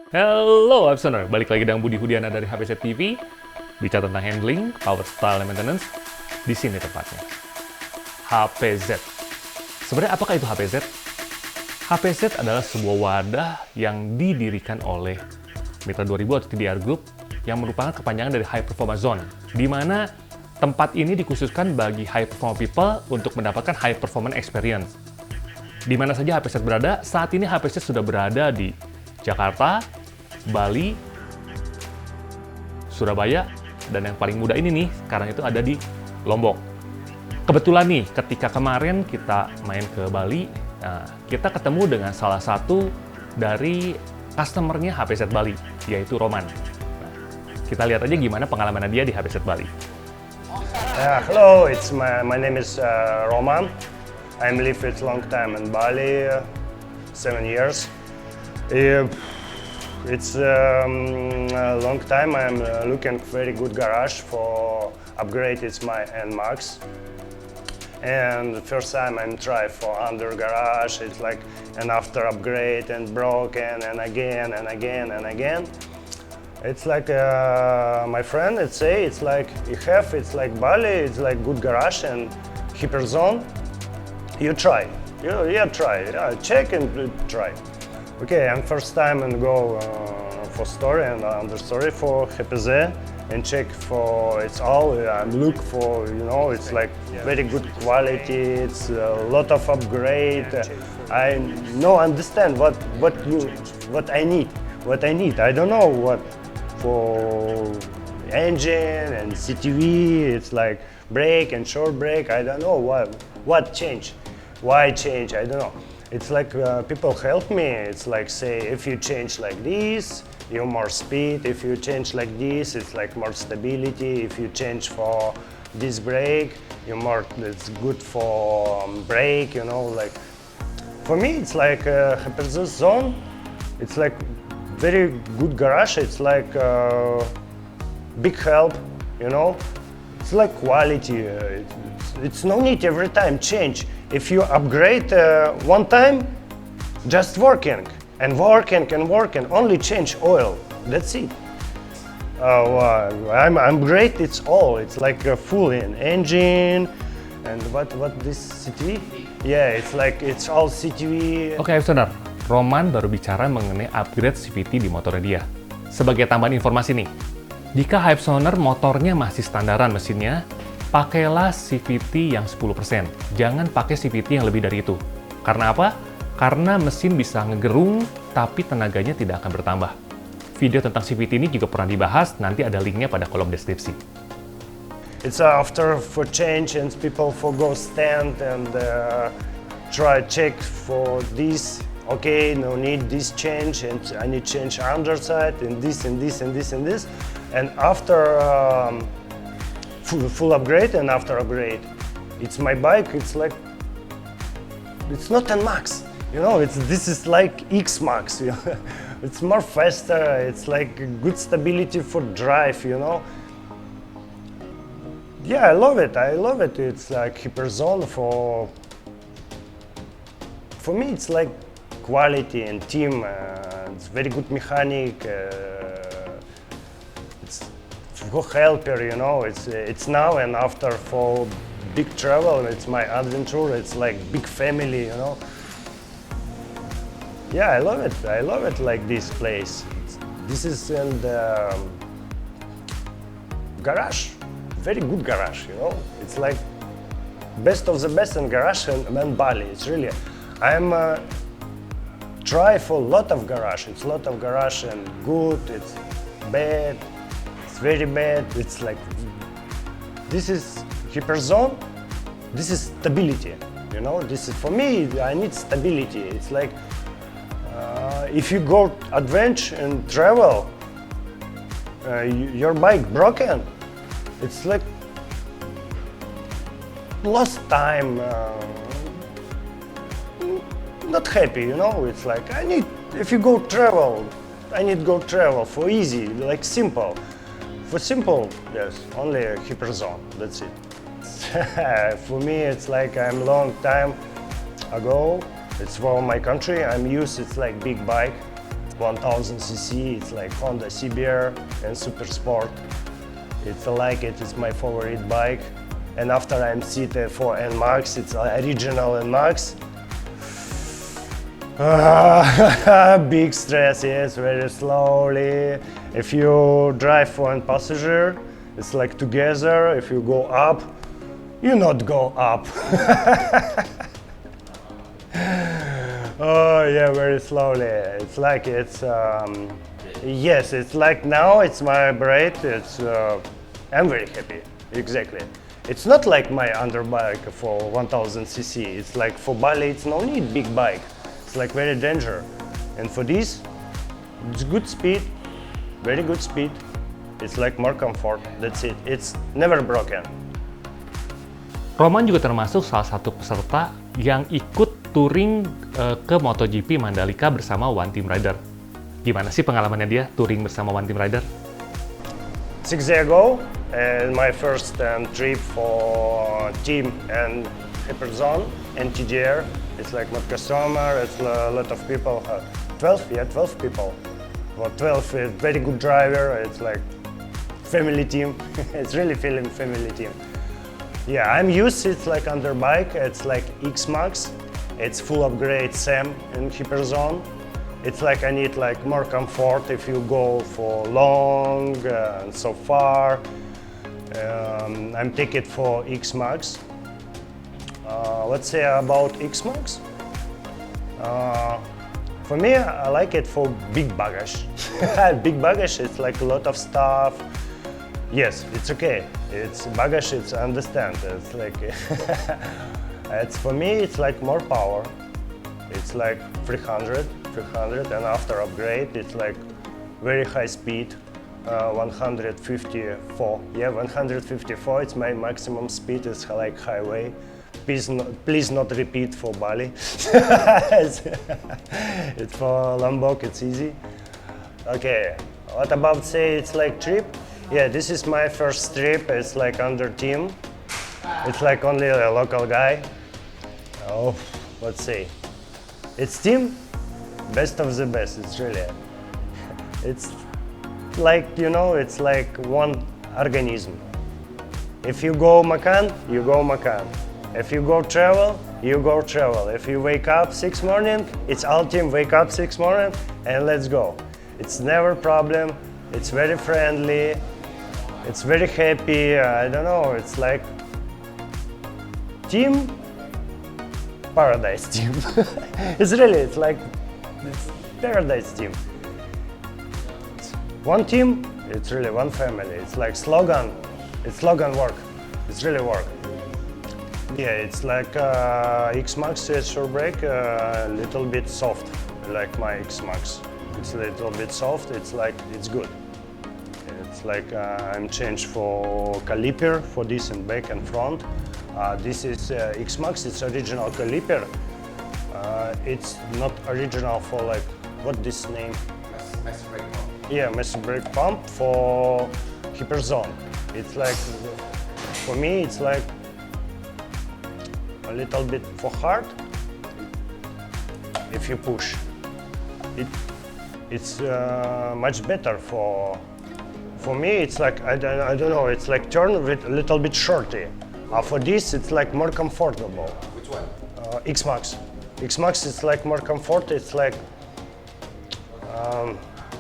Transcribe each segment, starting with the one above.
Hello Absoner, balik lagi dengan Budi Hudiana dari HPZ TV. Bicara tentang handling, power style, dan maintenance. Di sini tempatnya. HPZ. Sebenarnya apakah itu HPZ? HPZ adalah sebuah wadah yang didirikan oleh Mitra 2000 atau TDR Group yang merupakan kepanjangan dari High Performance Zone, di mana tempat ini dikhususkan bagi high performance people untuk mendapatkan high performance experience. Di mana saja HPZ berada, saat ini HPZ sudah berada di Jakarta, Bali, Surabaya, dan yang paling muda ini nih, sekarang itu ada di Lombok. Kebetulan nih, ketika kemarin kita main ke Bali, kita ketemu dengan salah satu dari customer-nya HPZ Bali, yaitu Roman. Nah, kita lihat aja gimana pengalaman dia di HPZ Bali. Hello, my name is Roman. I'm lived for a long time in Bali, 7 years. It's a long time. I'm looking very good garage for upgrade. It's my Nmax. And the first time I'm try for under garage. It's like an after upgrade and broken and again and again and again. It's like my friend. It's like it's like Bali. It's like good garage and hyper zone. You try. You try. Check and try. Okay, I'm first time and go for story and understory for HPZ and check for it's all. Look for it's like very good quality. It's a lot of upgrade. I understand what I need. What I need. I don't know what for engine and CTV. It's like brake and short brake. I don't know what change. Why change? I don't know. It's like people help me. It's like say if you change like this, you more speed. If you change like this, it's like more stability. If you change for this brake, you more. It's good for brake. Like for me, it's like HPZ zone. It's like very good garage. It's like big help. It's like quality. It's no need every time change. If you upgrade one time, just working and working and working, only change oil. That's it. I'm great. It's all. It's like a full in engine and what this CTV? Yeah, it's like it's all CTV. Oke, Absoner. Roman baru bicara mengenai upgrade CVT di motornya dia. Sebagai tambahan informasi nih, jika Absoner motornya masih standaran mesinnya, pakailah CVT yang 10%. Jangan pakai CVT yang lebih dari itu. Karena apa? Karena mesin bisa ngegerung, tapi tenaganya tidak akan bertambah. Video tentang CVT ini juga pernah dibahas, nanti ada linknya pada kolom deskripsi. It's after for change and people for go stand and try check for this. Okay, no need this change and I need change underside and this and this and this and this. And after full upgrade and after upgrade, it's my bike. It's like it's not Nmax, this is like Xmax. It's more faster. It's like good stability for drive. Yeah, I love it. It's like hyper zone for me. It's like quality and team. It's very good mechanic. Go helper, it's now and after for big travel. It's my adventure. It's like big family, Yeah, I love it like this place. This is in the garage, very good garage. It's like best of the best in garage and Bali. It's really, I'm try for a lot of garage. It's a lot of garage and good. It's bad. Very bad. It's like this is hyper zone. This is stability. This is for me. I need stability. It's like if you go adventure and travel, your bike broken. It's like lost time. Not happy. It's like if you go travel, I need go travel for easy, like simple. For simple, yes, only a hyper zone, that's it. For me, it's like I'm long time ago. It's for my country. I'm used. It's like big bike. 1000 cc. It's like Honda CBR and Super Sport. It's like it's my favorite bike. And after I'm seated for Nmax, it's original Nmax. Big stress, yes, very slowly. If you drive for one passenger, it's like together. If you go up, you not go up. Oh yeah, very slowly. It's like yes, it's like now it's my brake. I'm very happy. Exactly. It's not like my underbike for 1000 cc. It's like for Bali, it's no need big bike. It's like very danger. And for this, it's good speed, very good speed. It's like more comfort. That's it. It's never broken. Roman juga termasuk salah satu peserta yang ikut touring ke MotoGP Mandalika bersama One Team Rider. Gimana sih pengalamannya dia touring bersama One Team Rider? 6 years ago, and my first trip for team and Hyperzone and TGR. It's like not customer. It's a lot of people. 12 people. For 12, a very good driver. It's like family team. It's really feeling family team. Yeah, I'm used. It's like underbike. It's like Xmax. It's full upgrade SAM in Hyperzone. It's like I need like more comfort if you go for long and so far. I'm taking it for Xmax. Let's say about Xmax. For me, I like it for big baggage. Big baggage, it's like a lot of stuff. Yes, it's okay. It's baggage, it's understand. It's like, it's for me, it's like more power. It's like 300, and after upgrade, it's like very high speed. 154. Yeah, 154. It's my maximum speed. It's like highway. Please not repeat for Bali. It's for Lombok. It's easy. Okay. What about say it's like trip? Yeah, this is my first trip. It's like under team. It's like only a local guy. Oh, let's see. It's team. Best of the best. It's really. It's like, you know, it's like one organism. If you go Makan, you go Makan. If you go travel, you go travel. If you wake up 6 morning, it's all team wake up 6 morning and let's go. It's never problem. It's very friendly. It's very happy. I don't know. It's like team paradise team. It's really, it's like it's paradise team. One team, it's really one family. It's like slogan. It's slogan work. It's really work. Yeah, it's like Xmax short brake, a little bit soft, like my Xmax. It's a little bit soft. It's like it's good. It's like I'm changed for caliper for this and back and front. This is Xmax. It's original caliper. It's not original for like what this name? Mass brake pump. Yeah, mass brake pump for Hyperzone. It's like for me, it's like a little bit for hard. If you push, it's much better for me. It's like I don't know. It's like turn with a little bit shorty. For this, it's like more comfortable. Which one? Xmax. Xmax is like more comfort. It's like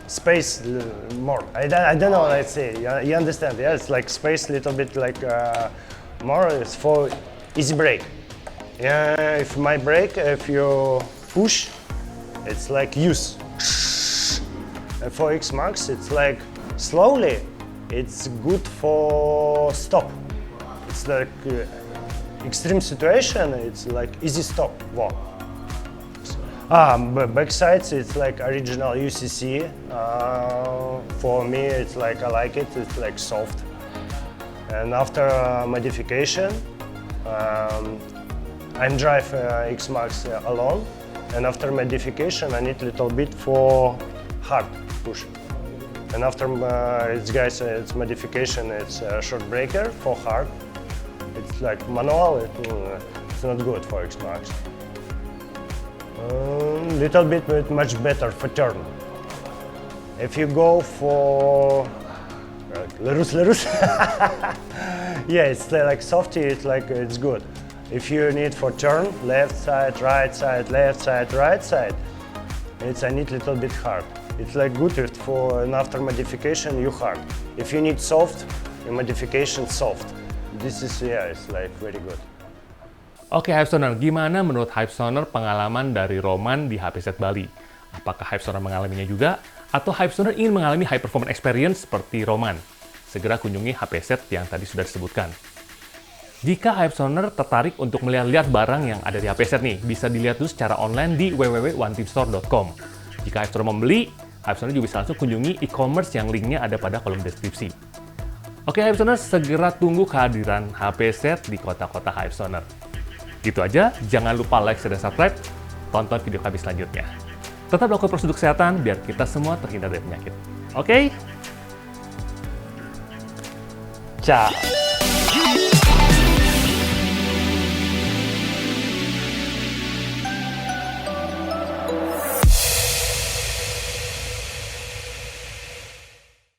space more. I don't know. Let's say you understand. Yeah, it's like space little bit like more. It's for easy brake. Yeah, if my brake, if you push, it's like use. And for Xmax, it's like slowly. It's good for stop. It's like extreme situation. It's like easy stop. Wow. Back sides, it's like original UCC. For me, it's like I like it. It's like soft. And after modification, I'm drive Xmax alone. And after modification, I need a little bit for hard push. And after it's modification, it's a short breaker for hard. It's like manual. It's not good for Xmax. Little bit much better for turn. If you go for lurus, yeah, it's like softy. It's good. If you need for turn, left side, right side, right side, it's a little bit hard. It's like good if for an after modification you hard. If you need soft, a modification soft. This is it's like very good. Oke, Hypezoner, gimana menurut Hypezoner pengalaman dari Roman di HPZ Bali? Apakah Hypezoner mengalaminya juga? Atau Hypezoner ingin mengalami high performance experience seperti Roman? Segera kunjungi HPZ yang tadi sudah disebutkan. Jika Hypezoner tertarik untuk melihat-lihat barang yang ada di HPZ nih, bisa dilihat dulu secara online di www.oneteamstore.com. Jika Hypezoner membeli, Hypezoner juga bisa langsung kunjungi e-commerce yang linknya ada pada kolom deskripsi. Oke, Hypezoner, segera tunggu kehadiran HPZ di kota-kota Hypezoner. Gitu aja, jangan lupa like, share, dan subscribe. Tonton video kami selanjutnya. Tetap lakukan prosedur kesehatan biar kita semua terhindar dari penyakit. Oke? Ciao!